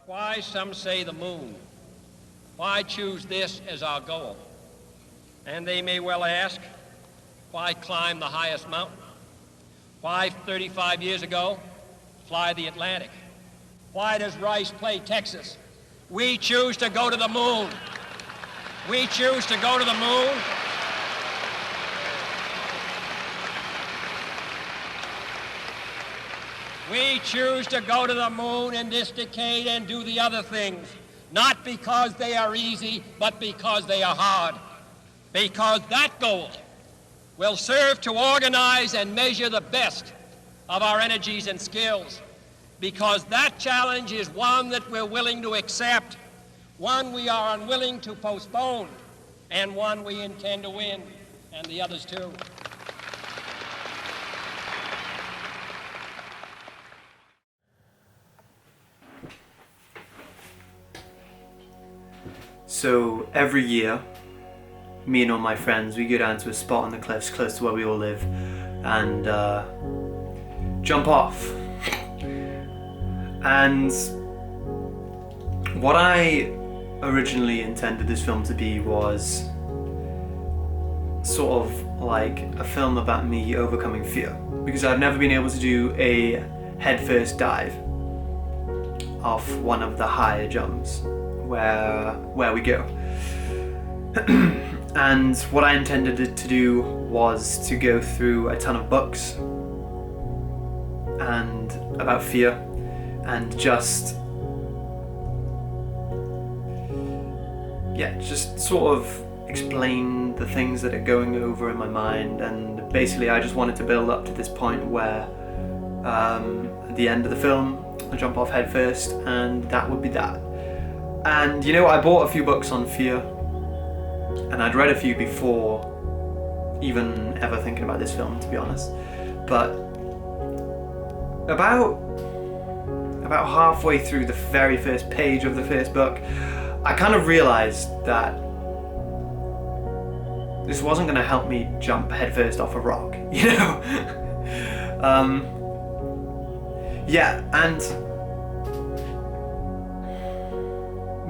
Why, some say, the moon? Why choose this as our goal? And they may well ask, why climb the highest mountain? Why, 35 years ago, fly the Atlantic? Why does Rice play Texas? We choose to go to the moon. We choose to go to the moon. We choose to go to the moon in this decade and do the other things, not because they are easy, but because they are hard. Because that goal will serve to organize and measure the best of our energies and skills. Because that challenge is one that we're willing to accept, one we are unwilling to postpone, and one we intend to win, and the others too. So every year, me and all my friends, we go down to a spot on the cliffs close to where we all live and jump off. And what I originally intended this film to be was sort of like a film about me overcoming fear, because I've never been able to do a headfirst dive off one of the higher jumps where we go. And what I intended it to do was to go through a ton of books and about fear and just sort of explain the things that are going over in my mind. And basically I just wanted to build up to this point where at the end of the film I jump off head first, and that would be that. And you know, I bought a few books on fear, and I'd read a few before even ever thinking about this film, to be honest. But about halfway through the very first page of the first book, I kind of realized that this wasn't going to help me jump headfirst off a rock, you know? And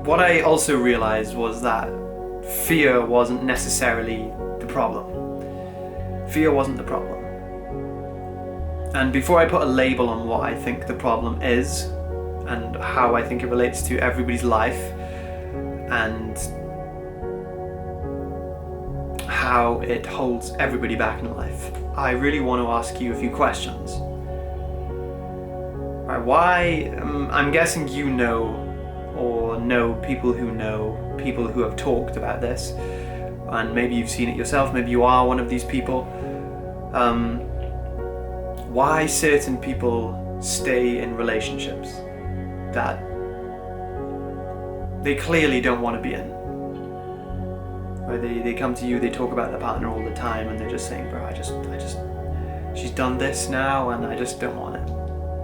what I also realized was that fear wasn't necessarily the problem. Fear wasn't the problem. And before I put a label on what I think the problem is and how I think it relates to everybody's life and how it holds everybody back in life, I really want to ask you a few questions. Right, why, I'm guessing you know people who have talked about this, and maybe you've seen it yourself, maybe you are one of these people. Why certain people stay in relationships that they clearly don't want to be in. Where they come to you, they talk about their partner all the time, and they're just saying, bro, I just she's done this now and I just don't want it.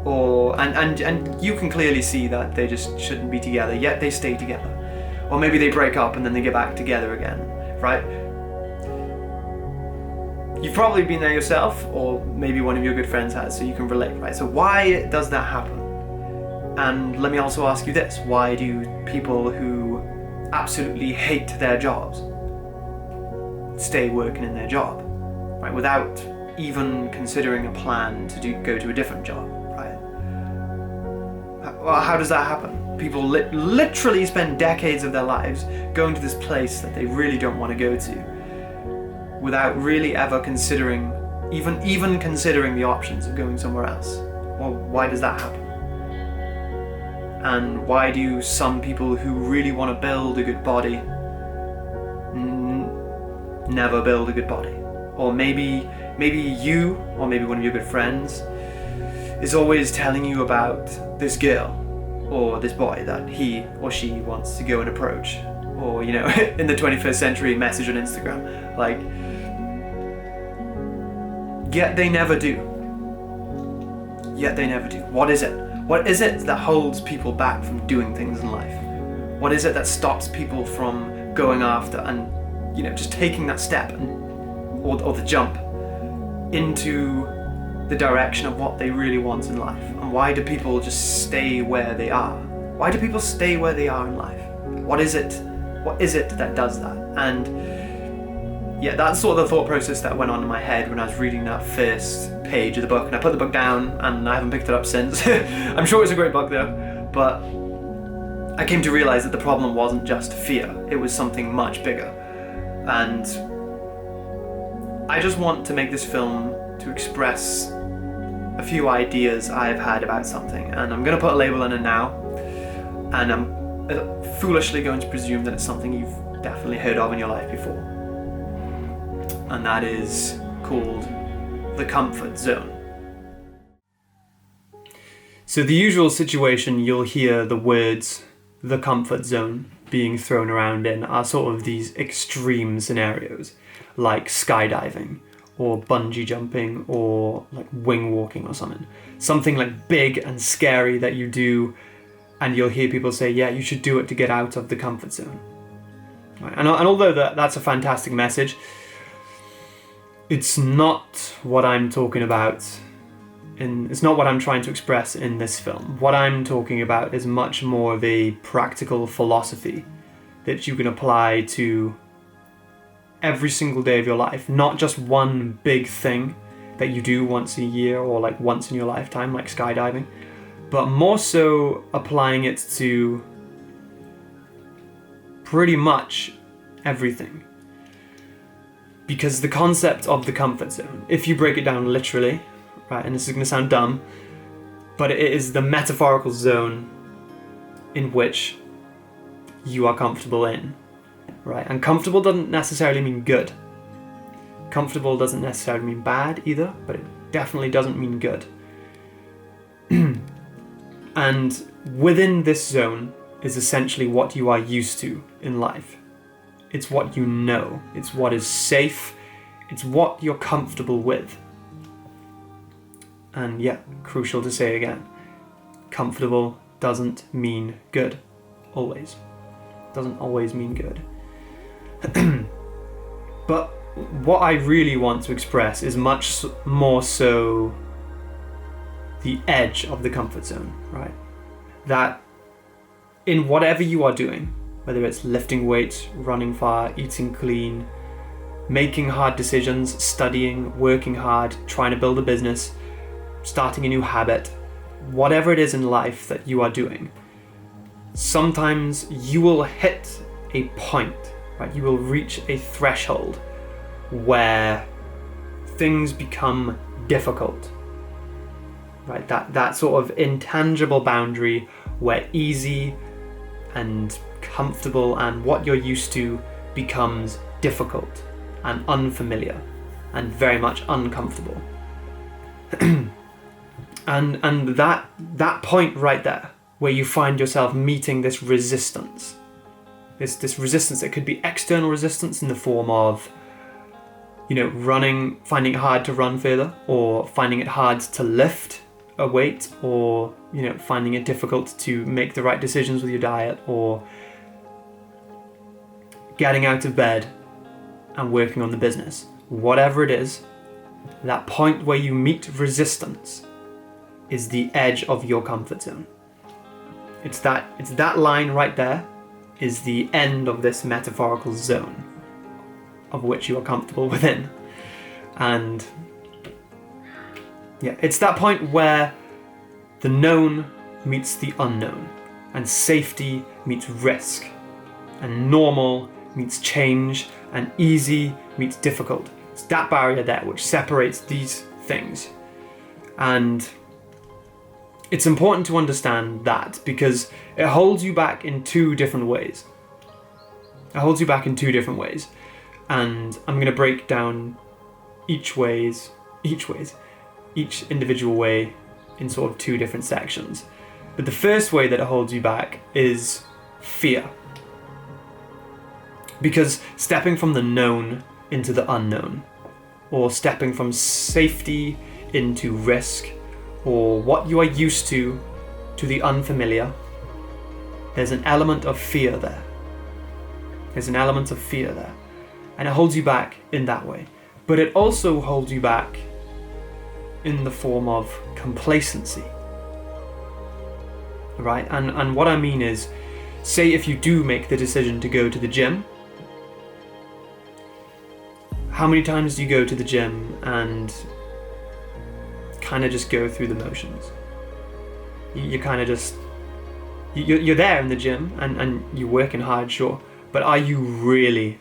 Or and you can clearly see that they just shouldn't be together, yet they stay together. Or maybe they break up and then they get back together again, right? You've probably been there yourself, or maybe one of your good friends has, so you can relate, right? So why does that happen? And let me also ask you this: why do people who absolutely hate their jobs stay working in their job, right? Without even considering a plan to go to a different job, right? Well, how does that happen? People literally spend decades of their lives going to this place that they really don't want to go to, without really ever considering, even considering the options of going somewhere else. Well, why does that happen? And why do some people who really want to build a good body never build a good body? Or maybe you, or maybe one of your good friends, is always telling you about this girl or this boy that he or she wants to go and approach, or, you know, in the 21st century, message on Instagram, like, yet they never do. What is it? What is it that holds people back from doing things in life? What is it that stops people from going after and, you know, just taking that step or the jump into the direction of what they really want in life? And why do people just stay where they are? Why do people stay where they are in life? What is it that does that? And yeah, that's sort of the thought process that went on in my head when I was reading that first page of the book. And I put the book down and I haven't picked it up since. I'm sure it's a great book though, but I came to realize that the problem wasn't just fear, it was something much bigger. And I just want to make this film to express a few ideas I've had about something, and I'm going to put a label in it now, and I'm foolishly going to presume that it's something you've definitely heard of in your life before, and that is called the comfort zone. So the usual situation you'll hear the words the comfort zone being thrown around in are sort of these extreme scenarios, like skydiving, or bungee jumping, or like wing walking or something. Something like big and scary that you do, and you'll hear people say, yeah, you should do it to get out of the comfort zone. Right? And although that's a fantastic message, it's not what I'm talking about. It's not what I'm trying to express in this film. What I'm talking about is much more of a practical philosophy that you can apply to every single day of your life, not just one big thing that you do once a year or like once in your lifetime, like skydiving, but more so applying it to pretty much everything. Because the concept of the comfort zone, if you break it down literally, right, and this is going to sound dumb, but it is the metaphorical zone in which you are comfortable in. Right, and comfortable doesn't necessarily mean good. Comfortable doesn't necessarily mean bad either, but it definitely doesn't mean good. And within this zone is essentially what you are used to in life. It's what you know. It's what is safe. It's what you're comfortable with. And yeah, crucial to say again, comfortable doesn't mean good. Always. Doesn't always mean good. But what I really want to express is much more so the edge of the comfort zone, right? That in whatever you are doing, whether it's lifting weights, running far, eating clean, making hard decisions, studying, working hard, trying to build a business, starting a new habit, whatever it is in life that you are doing, sometimes you will hit a point, right? You will reach a threshold where things become difficult, right? That sort of intangible boundary where easy and comfortable and what you're used to becomes difficult and unfamiliar and very much uncomfortable. and that point right there where you find yourself meeting this resistance, this resistance that could be external resistance in the form of, running, finding it hard to run further, or finding it hard to lift a weight, or, finding it difficult to make the right decisions with your diet, or getting out of bed and working on the business. Whatever it is, that point where you meet resistance is the edge of your comfort zone. It's that line right there is the end of this metaphorical zone of which you are comfortable within. And yeah, it's that point where the known meets the unknown, and safety meets risk, and normal meets change, and easy meets difficult. It's that barrier there which separates these things. And it's important to understand that because it holds you back in two different ways. And I'm going to break down each individual way in sort of two different sections. But the first way that it holds you back is fear. Because stepping from the known into the unknown, or stepping from safety into risk, or what you are used to the unfamiliar, there's an element of fear there. And it holds you back in that way. But it also holds you back in the form of complacency. right? And what I mean is, say if you do make the decision to go to the gym, how many times do you go to the gym and kind of just go through the motions? You kind of just, you're there in the gym and you're working hard, sure, but are you really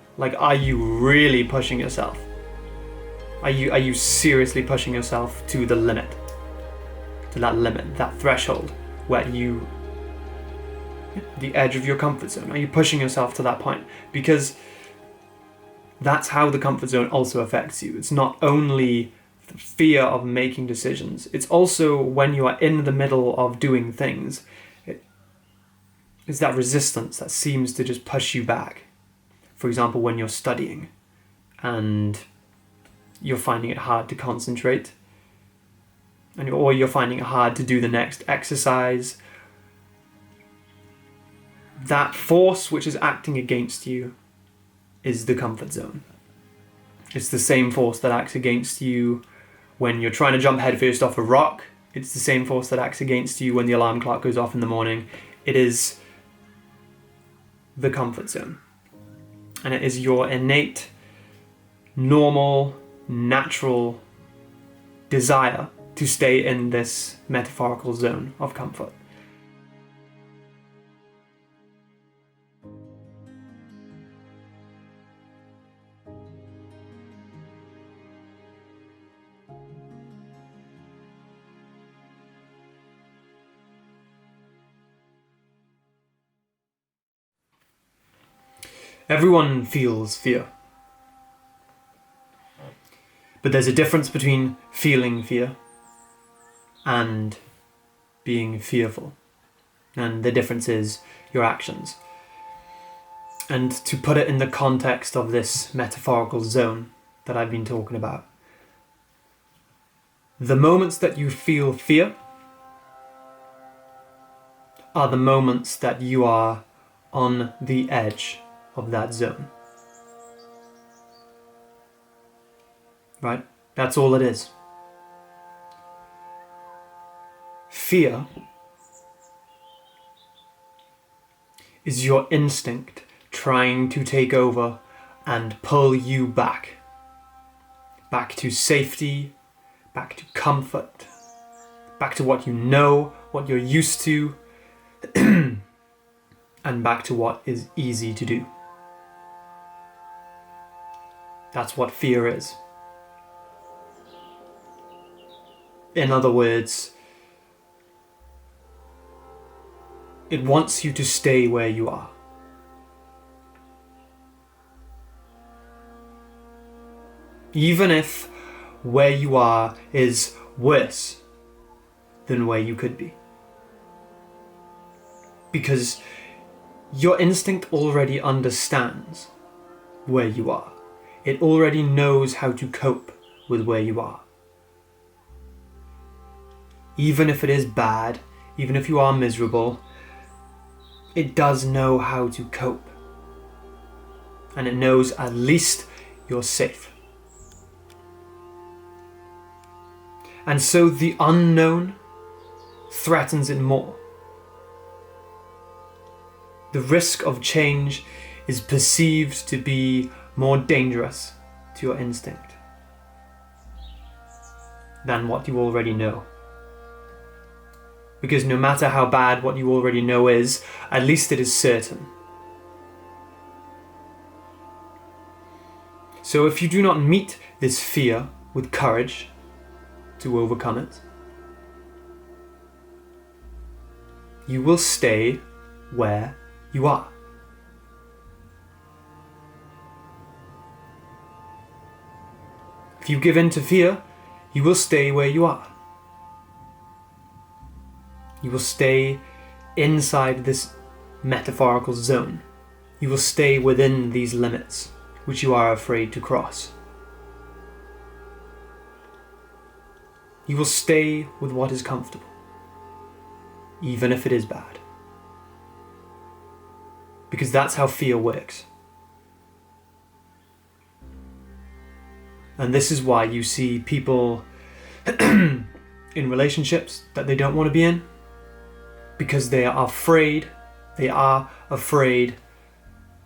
pushing yourself? Are you seriously pushing yourself to the limit? To that limit, that threshold where the edge of your comfort zone? Are you pushing yourself to that point? Because that's how the comfort zone also affects you. It's not only the fear of making decisions, it's also when you are in the middle of doing things, it's that resistance that seems to just push you back. For example, when you're studying and you're finding it hard to concentrate, or you're finding it hard to do the next exercise, that force which is acting against you is the comfort zone. It's the same force that acts against you when you're trying to jump headfirst off a rock. It's the same force that acts against you when the alarm clock goes off in the morning. It is the comfort zone. And it is your innate, normal, natural desire to stay in this metaphorical zone of comfort. Everyone feels fear. But there's a difference between feeling fear and being fearful. And the difference is your actions. And to put it in the context of this metaphorical zone that I've been talking about, the moments that you feel fear are the moments that you are on the edge of that zone. Right? That's all it is. Fear is your instinct trying to take over and pull you back. Back to safety, back to comfort, back to what you know, what you're used to, and back to what is easy to do. That's what fear is. In other words, it wants you to stay where you are. Even if where you are is worse than where you could be. Because your instinct already understands where you are. It already knows how to cope with where you are. Even if it is bad, even if you are miserable, it does know how to cope. And it knows at least you're safe. And so the unknown threatens it more. The risk of change is perceived to be more dangerous to your instinct than what you already know. Because no matter how bad what you already know is, at least it is certain. So if you do not meet this fear with courage to overcome it, you will stay where you are. If you give in to fear, you will stay where you are. You will stay inside this metaphorical zone. You will stay within these limits, which you are afraid to cross. You will stay with what is comfortable, even if it is bad. Because that's how fear works. And this is why you see people in relationships that they don't want to be in. because they are afraid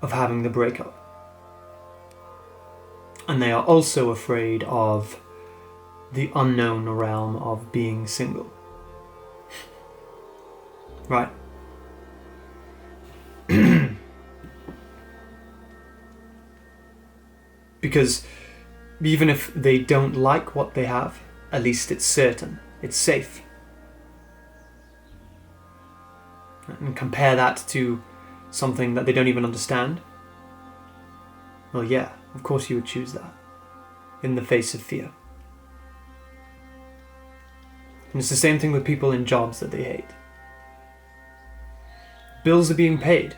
of having the breakup. And they are also afraid of the unknown realm of being single. Right? Because even if they don't like what they have, at least it's certain, it's safe. And compare that to something that they don't even understand. Well, yeah, of course you would choose that in the face of fear. And it's the same thing with people in jobs that they hate. Bills are being paid.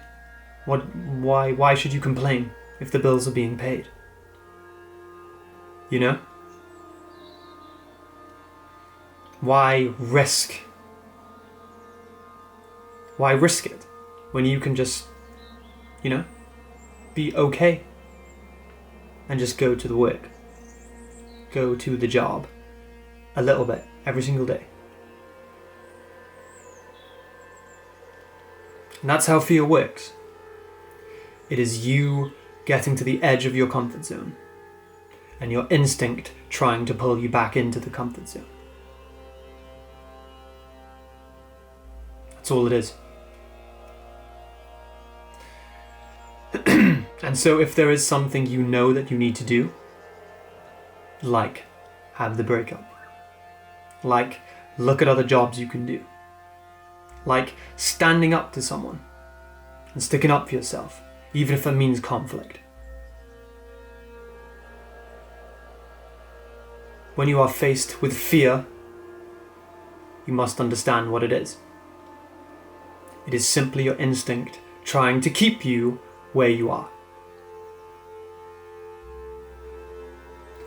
Why should you complain if the bills are being paid? You know? Why risk it when you can just, be okay and just go to the work, go to the job a little bit every single day? And that's how fear works. It is you getting to the edge of your comfort zone and your instinct trying to pull you back into the comfort zone. That's all it is. And so if there is something you know that you need to do, like have the breakup, like look at other jobs you can do, like standing up to someone and sticking up for yourself, even if it means conflict. When you are faced with fear, you must understand what it is. It is simply your instinct trying to keep you where you are.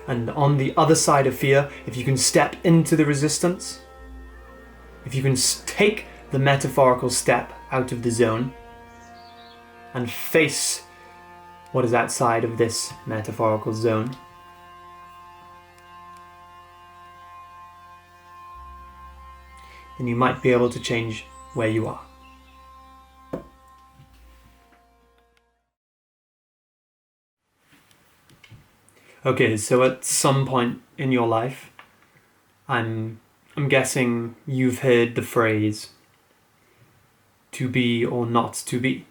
And on the other side of fear, if you can step into the resistance, if you can take the metaphorical step out of the zone and face what is outside of this metaphorical zone, then you might be able to change where you are. Okay, so at some point in your life, I'm guessing you've heard the phrase, to be or not to be.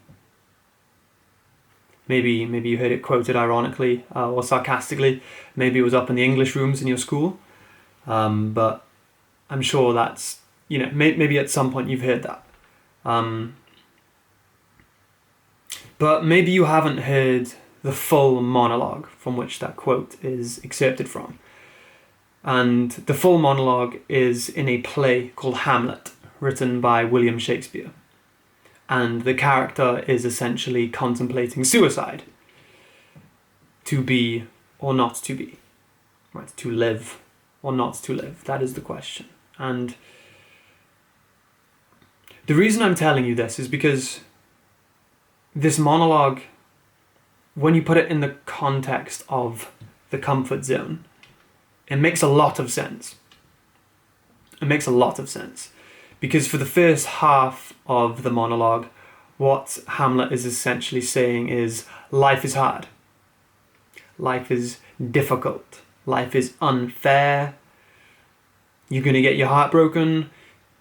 Maybe you heard it quoted ironically or sarcastically. Maybe it was up in the English rooms in your school. But I'm sure that's, maybe at some point you've heard that. But maybe you haven't heard the full monologue from which that quote is excerpted from. And the full monologue is in a play called Hamlet, written by William Shakespeare. And the character is essentially contemplating suicide. To be or not to be. Right? To live or not to live. That is the question. And the reason I'm telling you this is because this monologue, when you put it in the context of the comfort zone, it makes a lot of sense. It makes a lot of sense. Because for the first half of the monologue, what Hamlet is essentially saying is life is hard. Life is difficult. Life is unfair. You're going to get your heart broken.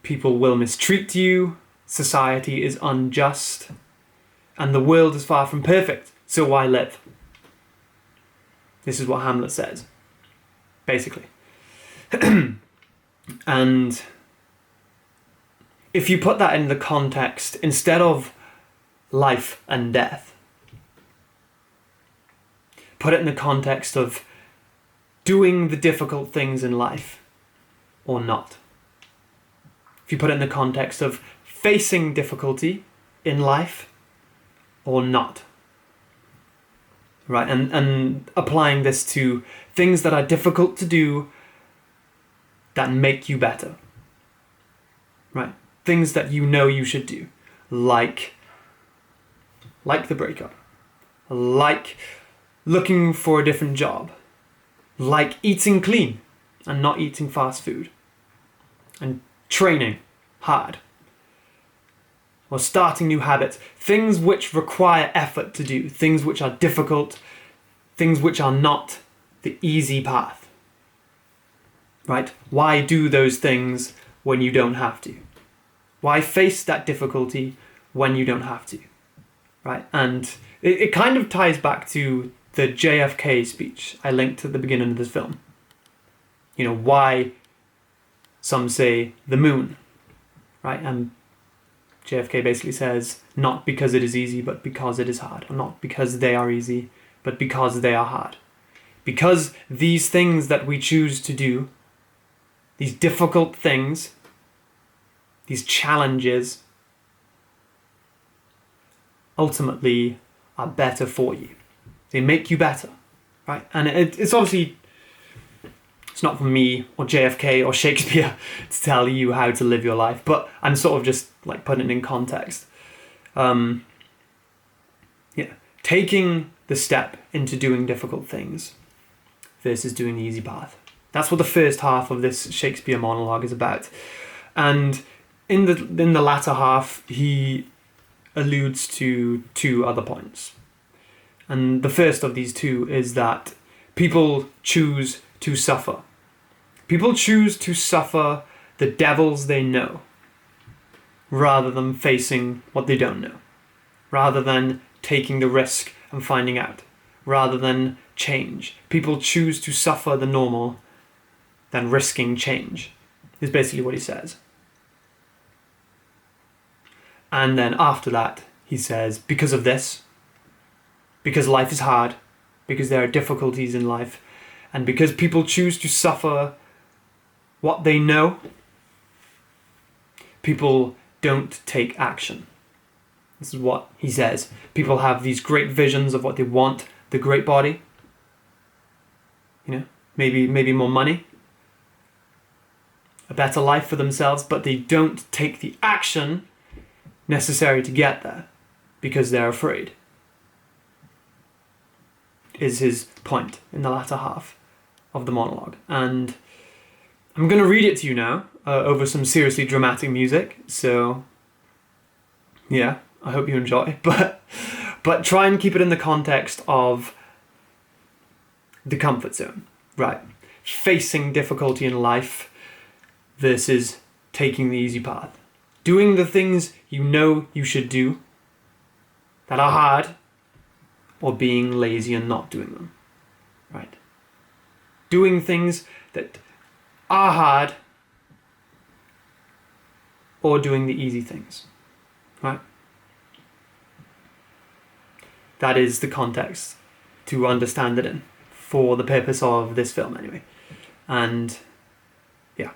People will mistreat you. Society is unjust. And the world is far from perfect. So why live? This is what Hamlet says, basically. And if you put that in the context, instead of life and death, put it in the context of doing the difficult things in life or not. If you put it in the context of facing difficulty in life or not. Right, and applying this to things that are difficult to do that make you better. Right, things that you know you should do, like the breakup, like looking for a different job, like eating clean and not eating fast food, and training hard, or starting new habits, things which require effort to do, things which are difficult, things which are not the easy path. Right? Why do those things when you don't have to? Why face that difficulty when you don't have to? Right? And it kind of ties back to the JFK speech I linked at the beginning of this film. You know, why some say the moon, right? And JFK basically says, not because it is easy, but because it is hard. Or not because they are easy, but because they are hard. Because these things that we choose to do, these difficult things, these challenges, ultimately are better for you. They make you better, right? And it's obviously, it's not for me or JFK or Shakespeare to tell you how to live your life, but I'm sort of just like putting it in context. Taking the step into doing difficult things versus doing the easy path. That's what the first half of this Shakespeare monologue is about. And in the latter half, he alludes to two other points. And the first of these two is that people choose to suffer. People choose to suffer the devils they know rather than facing what they don't know, rather than taking the risk and finding out, rather than change. People choose to suffer the normal than risking change, is basically what he says. And then after that, he says, because of this, because life is hard, because there are difficulties in life, and because people choose to suffer what they know, people don't take action. This is what he says. People have these great visions of what they want, the great body, maybe more money, a better life for themselves, but they don't take the action necessary to get there because they're afraid, is his point in the latter half of the monologue. And I'm going to read it to you now over some seriously dramatic music, so yeah, I hope you enjoy, but try and keep it in the context of the comfort zone, right? Facing difficulty in life versus taking the easy path. Doing the things you know you should do that are hard, or being lazy and not doing them, right? Doing things that are hard, or doing the easy things, right? That is the context to understand it in, for the purpose of this film anyway. And yeah.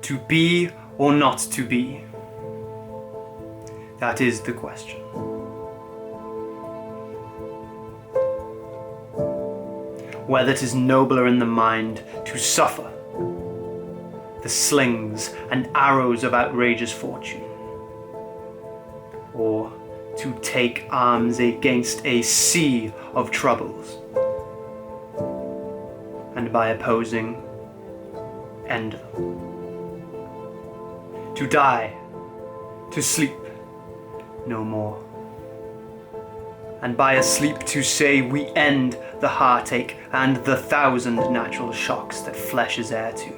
To be or not to be? That is the question. Whether it is nobler in the mind to suffer the slings and arrows of outrageous fortune, or to take arms against a sea of troubles, and by opposing, end them. To die, to sleep no more, and by a sleep to say we end the heartache and the 1,000 natural shocks that flesh is heir to.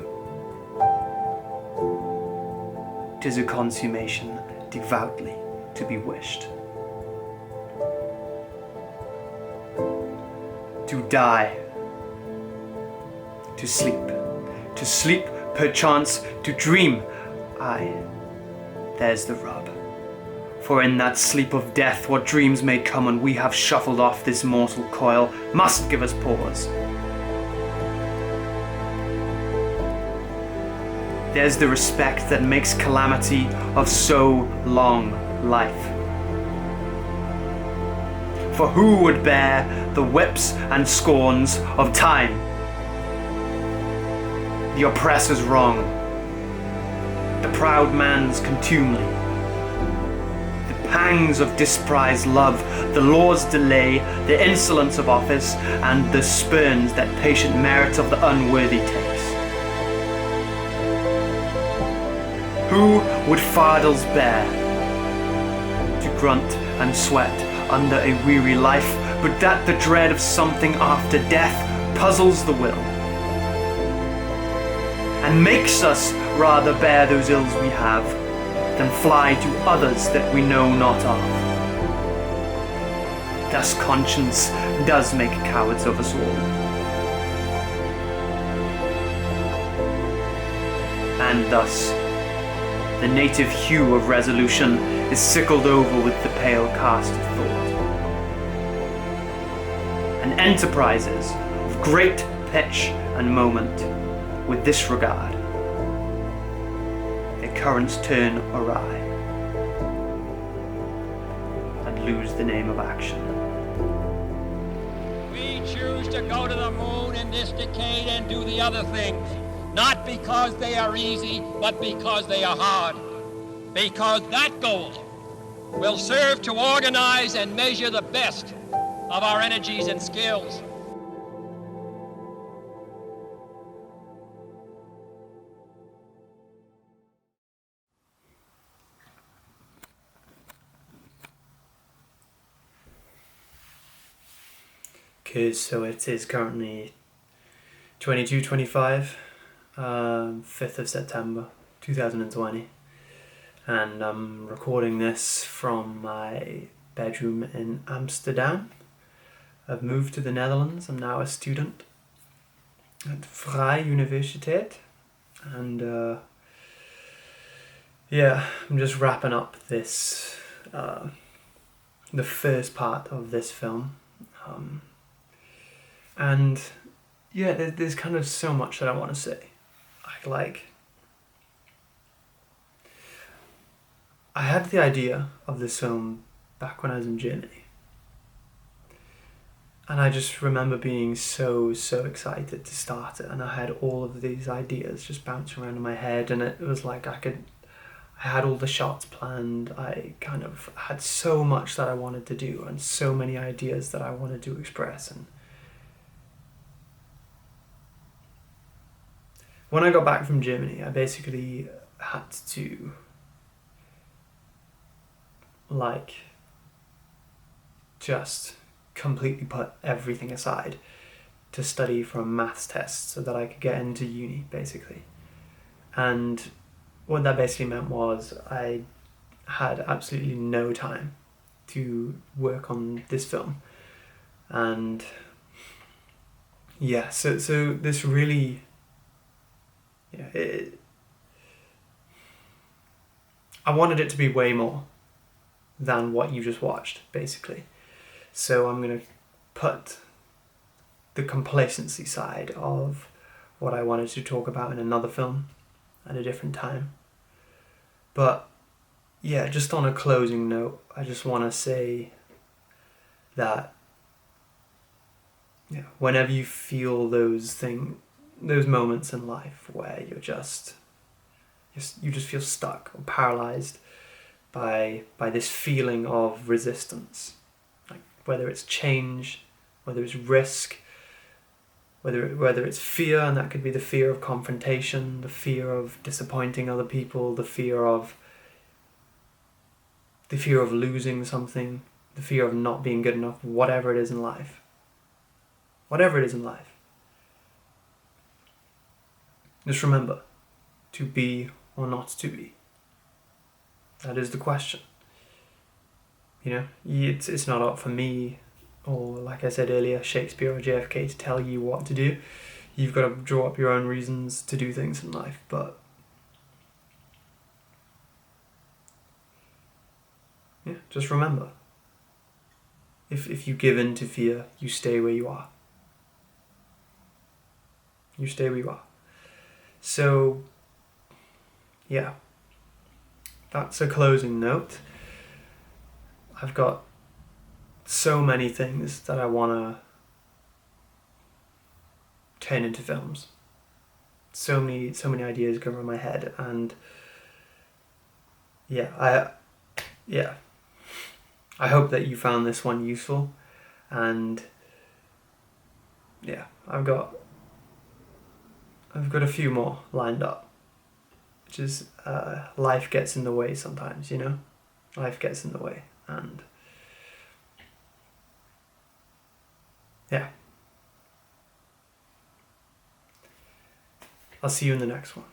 'Tis a consummation devoutly to be wished. To die, to sleep perchance to dream. Aye, there's the rub. For in that sleep of death, what dreams may come when we have shuffled off this mortal coil must give us pause. There's the respect that makes calamity of so long life. For who would bear the whips and scorns of time? The oppressor's wrong, the proud man's contumely, the pangs of disprized love, the law's delay, the insolence of office, and the spurns that patient merit of the unworthy takes. Who would fardels bear, to grunt and sweat under a weary life, but that the dread of something after death puzzles the will, and makes us rather bear those ills we have, than fly to others that we know not of. Thus conscience does make cowards of us all. And thus, the native hue of resolution is sickled over with the pale cast of thought. And enterprises of great pitch and moment, with this regard, their currents turn awry and lose the name of action. We choose to go to the moon in this decade and do the other things, not because they are easy, but because they are hard. Because that goal will serve to organize and measure the best of our energies and skills. Okay, so it is currently 22:25, 5th of September 2020, and I'm recording this from my bedroom in Amsterdam. I've moved to the Netherlands. I'm now a student at Vrije Universiteit, and I'm just wrapping up this, the first part of this film. And yeah, there's kind of so much that I want to say. I had the idea of this film back when I was in Germany. And I just remember being so excited to start it. And I had all of these ideas just bouncing around in my head. And it was like I had all the shots planned. I kind of had so much that I wanted to do and so many ideas that I wanted to express. And when I got back from Germany, I basically had to just completely put everything aside to study for a maths test so that I could get into uni, basically. And what that basically meant was I had absolutely no time to work on this film. And yeah, so this really, I wanted it to be way more than what you just watched, basically. So I'm going to put the complacency side of what I wanted to talk about in another film at a different time. But yeah, just on a closing note, I just want to say that whenever you feel those moments in life where you just feel stuck or paralyzed by this feeling of resistance, like whether it's change, whether it's risk, whether it's fear, and that could be the fear of confrontation, the fear of disappointing other people, the fear of losing something, the fear of not being good enough, whatever it is in life. Just remember, to be or not to be. That is the question. It's not up for me, or like I said earlier, Shakespeare or JFK to tell you what to do. You've got to draw up your own reasons to do things in life, but just remember, if you give in to fear, you stay where you are. You stay where you are. So, yeah, that's a closing note. I've got so many things that I want to turn into films. So many ideas go around my head, and I hope that you found this one useful, and yeah, I've got a few more lined up, which is life gets in the way sometimes, you know? Life gets in the way, and yeah. I'll see you in the next one.